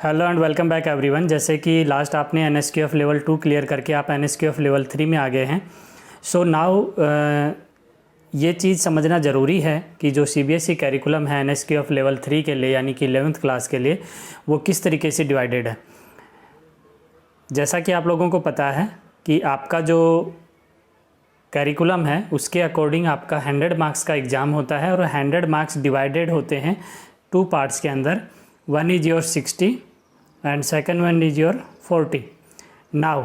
Hello and welcome back everyone. जैसे कि last आपने NSQF लेवल 2 क्लियर करके आप NSQF लेवल 3 में आ गए हैं। सो नाउ ये चीज़ समझना ज़रूरी है कि जो CBSE कैरिकुलम है NSQF लेवल 3 के लिए यानी कि 11th क्लास के लिए वो किस तरीके से डिवाइडेड है। जैसा कि आप लोगों को पता है कि आपका जो कैरिकुलम है उसके अकॉर्डिंग आपका 100 मार्क्स का एग्ज़ाम होता है और 100 मार्क्स डिवाइडेड होते हैं 2 पार्ट्स के अंदर। One is your 60 and second one is your 40। Now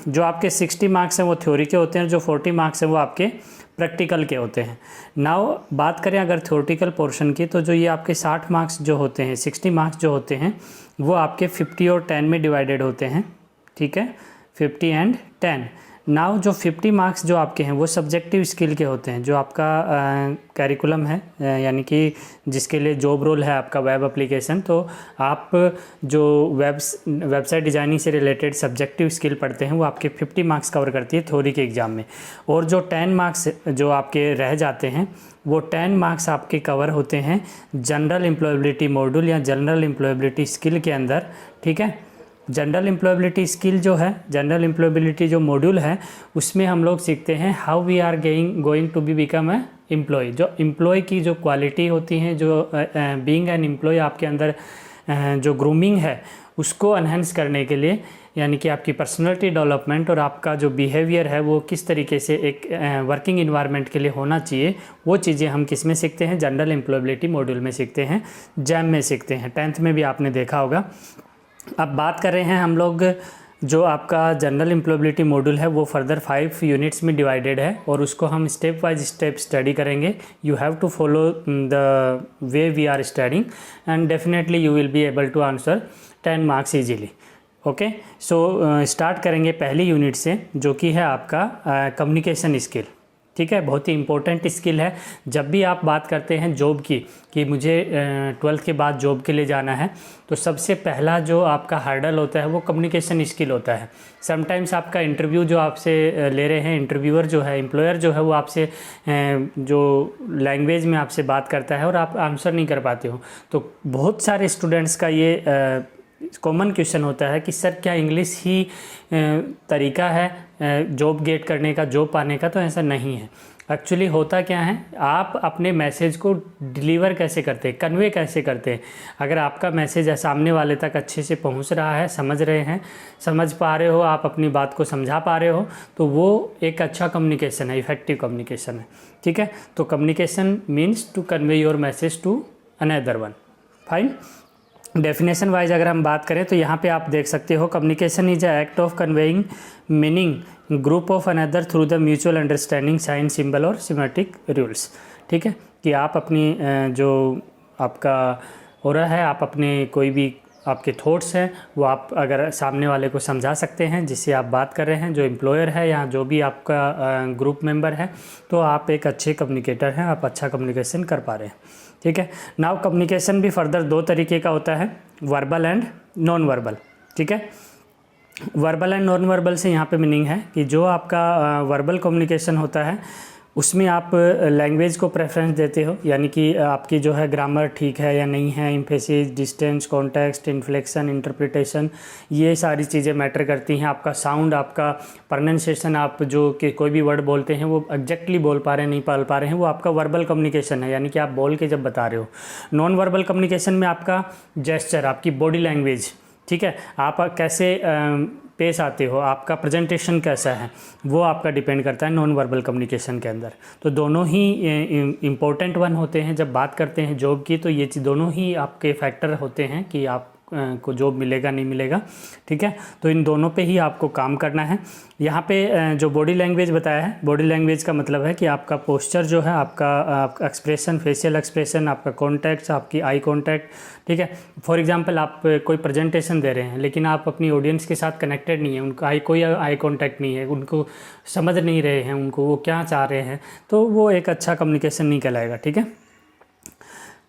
जो आपके 60 मार्क्स हैं वो थ्योरी के होते हैं, जो 40 मार्क्स हैं वो आपके प्रैक्टिकल के होते हैं। नाउ बात करें अगर थ्योरेटिकल पोर्शन की, तो जो ये आपके 60 मार्क्स जो होते हैं, 60 मार्क्स जो होते हैं वो आपके 50 और 10 में डिवाइडेड होते हैं। ठीक है, 50 एंड 10। नाउ जो 50 मार्क्स जो आपके हैं वो सब्जेक्टिव स्किल के होते हैं। जो आपका कैरिकुलम है यानी कि जिसके लिए जॉब रोल है आपका वेब एप्लीकेशन, तो आप जो वेबसाइट डिज़ाइनिंग से रिलेटेड सब्जेक्टिव स्किल पढ़ते हैं वो आपके 50 मार्क्स कवर करती है थ्योरी के एग्ज़ाम में। और जो 10 मार्क्स जो आपके रह जाते हैं वो 10 मार्क्स आपके कवर होते हैं जनरल एम्प्लॉयबिलिटी मॉड्यूल या जनरल एम्प्लॉयबिलिटी स्किल के अंदर। ठीक है, जनरल एम्प्लॉयबिलिटी स्किल जो है, जनरल एम्प्लॉयबिलिटी जो मॉड्यूल है उसमें हम लोग सीखते हैं how we are going to be become a employee. जो एम्प्लॉय की जो क्वालिटी होती हैं, जो बीइंग एन एम्प्लॉय आपके अंदर जो ग्रूमिंग है उसको एनहेंस करने के लिए, यानी कि आपकी पर्सनैलिटी डेवलपमेंट और आपका जो बिहेवियर है वो किस तरीके से एक वर्किंग इन्वायरमेंट के लिए होना चाहिए, वो चीज़ें हम किस में सीखते हैं, जनरल एम्प्लॉयबिलिटी मॉड्यूल में सीखते हैं, जैम में सीखते हैं। 10th में भी आपने देखा होगा। अब बात कर रहे हैं हम लोग, जो आपका जनरल एम्प्लॉयबिलिटी मॉड्यूल है वो फर्दर 5 यूनिट्स में डिवाइडेड है और उसको हम स्टेप बाय स्टेप स्टडी करेंगे। You have to follow the way we are studying and definitely you will be able to answer 10 marks easily. Okay, so start करेंगे पहली यूनिट से, जो कि है आपका कम्युनिकेशन स्किल। ठीक है, बहुत ही इंपॉर्टेंट स्किल है। जब भी आप बात करते हैं जॉब की कि मुझे 12th के बाद जॉब के लिए जाना है, तो सबसे पहला जो आपका हर्डल होता है वो कम्युनिकेशन स्किल होता है। समटाइम्स आपका इंटरव्यू जो आपसे ले रहे हैं, इंटरव्यूअर जो है, एम्प्लॉयर जो है, वो आपसे जो लैंग्वेज में आपसे बात करता है और आप आंसर नहीं कर पाते हो। तो बहुत सारे स्टूडेंट्स का ये कॉमन क्वेश्चन होता है कि सर क्या इंग्लिश ही तरीका है जॉब गेट करने का, जॉब पाने का? तो ऐसा नहीं है। एक्चुअली होता क्या है, आप अपने मैसेज को डिलीवर कैसे करते हैं, कन्वे कैसे करते हैं। अगर आपका मैसेज सामने वाले तक अच्छे से पहुंच रहा है, समझ रहे हैं, समझ पा रहे हो, आप अपनी बात को समझा पा रहे हो, तो वो एक अच्छा कम्युनिकेशन है, इफेक्टिव कम्युनिकेशन है। ठीक है, तो communication means to convey your message to another one. Fine. Definition wise अगर हम बात करें तो यहाँ पे आप देख सकते हो, communication is a act of conveying meaning group of another through the mutual understanding sign symbol और सिमेट्रिक रूल्स। ठीक है, कि आप अपनी जो आपका हो रहा है, आप अपने कोई भी आपके थॉट्स हैं वो आप अगर सामने वाले को समझा सकते हैं जिससे आप बात कर रहे हैं, जो एम्प्लॉयर है या जो भी आपका ग्रुप मेंबर है, तो आप एक अच्छे कम्युनिकेटर हैं, आप अच्छा कम्युनिकेशन कर पा रहे हैं। ठीक है, नाउ कम्युनिकेशन भी फर्दर 2 तरीके का होता है, वर्बल एंड नॉन वर्बल। ठीक है, वर्बल एंड नॉन वर्बल से यहाँ पे मीनिंग है कि जो आपका वर्बल कम्युनिकेशन होता है उसमें आप लैंग्वेज को प्रेफरेंस देते हो, यानी कि आपकी जो है ग्रामर ठीक है या नहीं है, emphasis, distance, context, inflection, interpretation, ये सारी चीज़ें मैटर करती हैं। आपका साउंड, आपका प्रोनाउंसिएशन, आप जो कि कोई भी वर्ड बोलते हैं वो एग्जैक्टली बोल पा रहे हैं, नहीं बोल पा रहे हैं, वो आपका वर्बल कम्युनिकेशन है, यानी कि आप बोल के जब बता रहे हो। नॉन वर्बल कम्युनिकेशन में आपका जेस्चर, आपकी बॉडी लैंग्वेज, ठीक है, आप कैसे पेश आते हो, आपका प्रेजेंटेशन कैसा है, वो आपका डिपेंड करता है नॉन वर्बल कम्युनिकेशन के अंदर। तो दोनों ही इम्पोर्टेंट वन होते हैं जब बात करते हैं जॉब की, तो ये दोनों ही आपके फैक्टर होते हैं कि आप को जॉब मिलेगा नहीं मिलेगा। ठीक है, तो इन दोनों पे ही आपको काम करना है। यहाँ पे जो बॉडी लैंग्वेज बताया है, बॉडी लैंग्वेज का मतलब है कि आपका पोस्चर जो है, आपका एक्सप्रेशन, फेशियल एक्सप्रेशन, आपका कॉन्टैक्ट, आपकी आई कॉन्टैक्ट। ठीक है, फॉर एग्जांपल आप कोई प्रेजेंटेशन दे रहे हैं लेकिन आप अपनी ऑडियंस के साथ कनेक्टेड नहीं है, उनका कोई आई कॉन्टैक्ट नहीं है, उनको समझ नहीं रहे हैं, उनको वो क्या चाह रहे हैं, तो वो एक अच्छा कम्युनिकेशन नहीं कहलाएगा। ठीक है,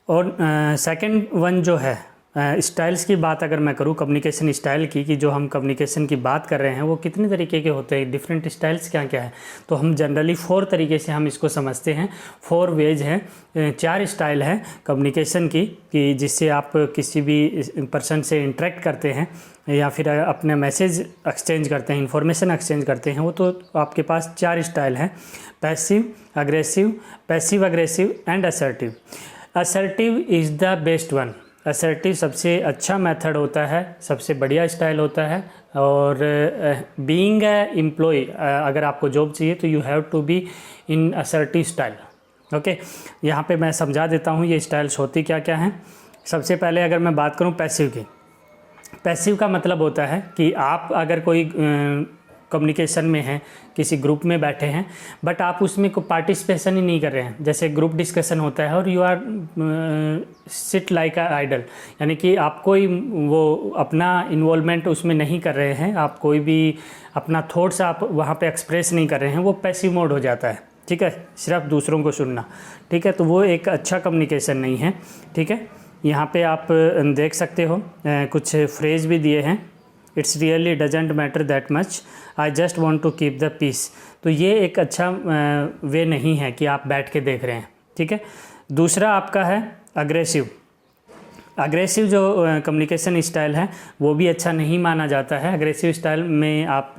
और सेकेंड वन जो है स्टाइल्स की बात अगर मैं करूँ कम्युनिकेशन स्टाइल की, कि जो हम कम्युनिकेशन की बात कर रहे हैं वो कितने तरीके के होते हैं, डिफरेंट स्टाइल्स क्या क्या है, तो हम जनरली 4 तरीके से हम इसको समझते हैं। 4 वेज हैं, 4 स्टाइल है कम्युनिकेशन की, कि जिससे आप किसी भी पर्सन से इंटरेक्ट करते हैं या फिर अपने मैसेज एक्सचेंज करते हैं, इंफॉर्मेशन एक्सचेंज करते हैं, वो तो आपके पास 4 स्टाइल हैं, passive aggressive and assertive. Assertive is the best one. Assertive सबसे अच्छा मेथड होता है, सबसे बढ़िया स्टाइल होता है। और बीइंग ए एम्प्लॉय, अगर आपको जॉब चाहिए तो you have to be in assertive style. Okay, यहाँ पे मैं समझा देता हूँ ये स्टाइल्स होती क्या क्या हैं। सबसे पहले अगर मैं बात करूँ पैसिव की, पैसिव का मतलब होता है कि आप अगर कोई कम्युनिकेशन में हैं, किसी ग्रुप में बैठे हैं, बट आप उसमें को पार्टिसिपेशन ही नहीं कर रहे हैं। जैसे ग्रुप डिस्कशन होता है और you are sit like a idle, यानी कि आप कोई वो अपना इन्वॉल्वमेंट उसमें नहीं कर रहे हैं, आप कोई भी अपना थॉट्स आप वहाँ पे एक्सप्रेस नहीं कर रहे हैं, वो पैसिव मोड हो जाता है। ठीक है, सिर्फ दूसरों को सुनना। ठीक है, तो वो एक अच्छा कम्युनिकेशन नहीं है। ठीक है, यहाँ पे आप देख सकते हो कुछ फ्रेज भी दिए हैं। It's really doesn't matter that much, I just want to keep the peace. तो ये एक अच्छा वे नहीं है कि आप बैठ के देख रहे हैं। ठीक है, दूसरा आपका है अग्रेसिव। अग्रेसिव जो कम्युनिकेशन स्टाइल है वो भी अच्छा नहीं माना जाता है। अग्रेसिव स्टाइल में आप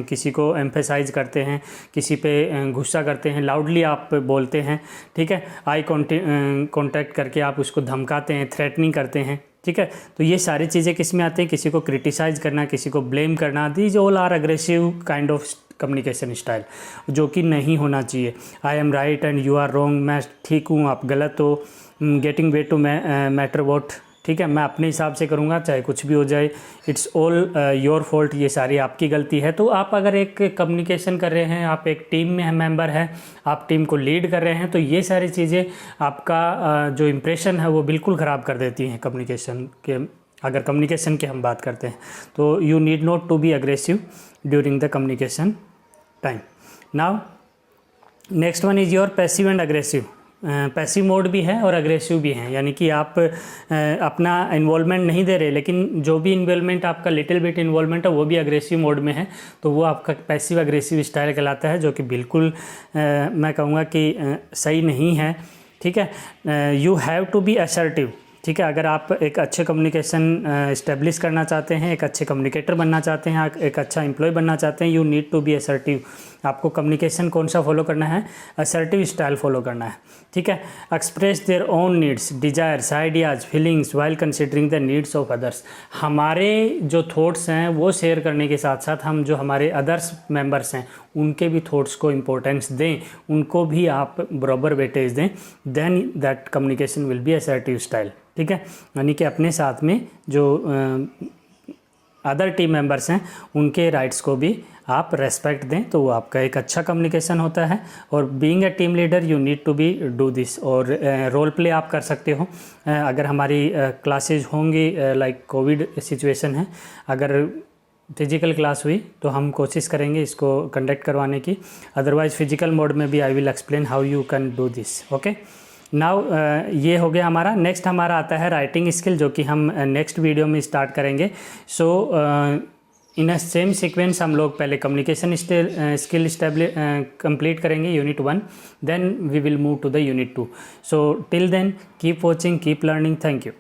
किसी को एम्फेसाइज करते हैं, किसी पे गुस्सा करते हैं, लाउडली आप बोलते हैं। ठीक है, आई कॉन्टैक्ट करके आप उसको धमकाते हैं, थ्रेटनिंग करते हैं। ठीक है, तो ये सारी चीज़ें किस में आती हैं, किसी को क्रिटिसाइज़ करना, किसी को ब्लेम करना। These all are aggressive kind of communication style, जो कि नहीं होना चाहिए। I am right and you are wrong, मैं ठीक हूँ आप गलत हो, getting way to matter what. ठीक है, मैं अपने हिसाब से करूँगा चाहे कुछ भी हो जाए, इट्स ऑल योर फॉल्ट, ये सारी आपकी गलती है। तो आप अगर एक कम्युनिकेशन कर रहे हैं, आप एक टीम में मेंबर हैं, आप टीम को लीड कर रहे हैं, तो ये सारी चीज़ें आपका जो इम्प्रेशन है वो बिल्कुल ख़राब कर देती हैं कम्युनिकेशन के। अगर कम्युनिकेशन की हम बात करते हैं तो you need not to be aggressive during the communication time. Now next one is your passive and aggressive. Passive mode भी है और अग्रेसिव भी है, यानी कि आप अपना इन्वॉल्वमेंट नहीं दे रहे, लेकिन जो भी इन्वॉल्वमेंट आपका लिटिल बिट इन्वॉल्वमेंट है वो भी अग्रेसिव मोड में है, तो वो आपका पैसिव अग्रेसिव स्टाइल कहलाता है, जो कि बिल्कुल मैं कहूँगा कि सही नहीं है। ठीक है, you have to be assertive. ठीक है, अगर आप एक अच्छे कम्युनिकेशन इस्टेब्लिश करना चाहते हैं, एक अच्छे कम्युनिकेटर बनना चाहते हैं, एक अच्छा एम्प्लॉय बनना चाहते हैं, you need to be assertive. आपको कम्युनिकेशन कौन सा फॉलो करना है, असर्टिव स्टाइल फॉलो करना है। ठीक है, express their own needs, desires, ideas, feelings while considering the needs of others. हमारे जो थॉट्स हैं वो शेयर करने के साथ साथ हम जो हमारे अदर्स मेंबर्स हैं उनके भी थॉट्स को इम्पोर्टेंस दें, उनको भी आप बराबर वेटेज दें, then that communication will be assertive style. ठीक है, यानी कि अपने साथ में जो अदर टीम मेंबर्स हैं उनके राइट्स को भी आप रेस्पेक्ट दें, तो वो आपका एक अच्छा कम्युनिकेशन होता है। और being a team leader you need to be do this. और रोल प्ले आप कर सकते हो। अगर हमारी क्लासेज होंगी, लाइक कोविड सिचुएशन है, अगर फिजिकल क्लास हुई तो हम कोशिश करेंगे इसको कंडक्ट करवाने की, अदरवाइज़ फिजिकल मोड में भी I will explain how you can do this. Okay, now ये हो गया हमारा। नेक्स्ट हमारा आता है राइटिंग स्किल, जो कि हम नेक्स्ट वीडियो में स्टार्ट करेंगे। सो इन अ सेम सीक्वेंस हम लोग पहले कम्युनिकेशन स्किल कंप्लीट करेंगे unit 1, then we will move to the unit 2। So till then keep watching, keep learning, thank you.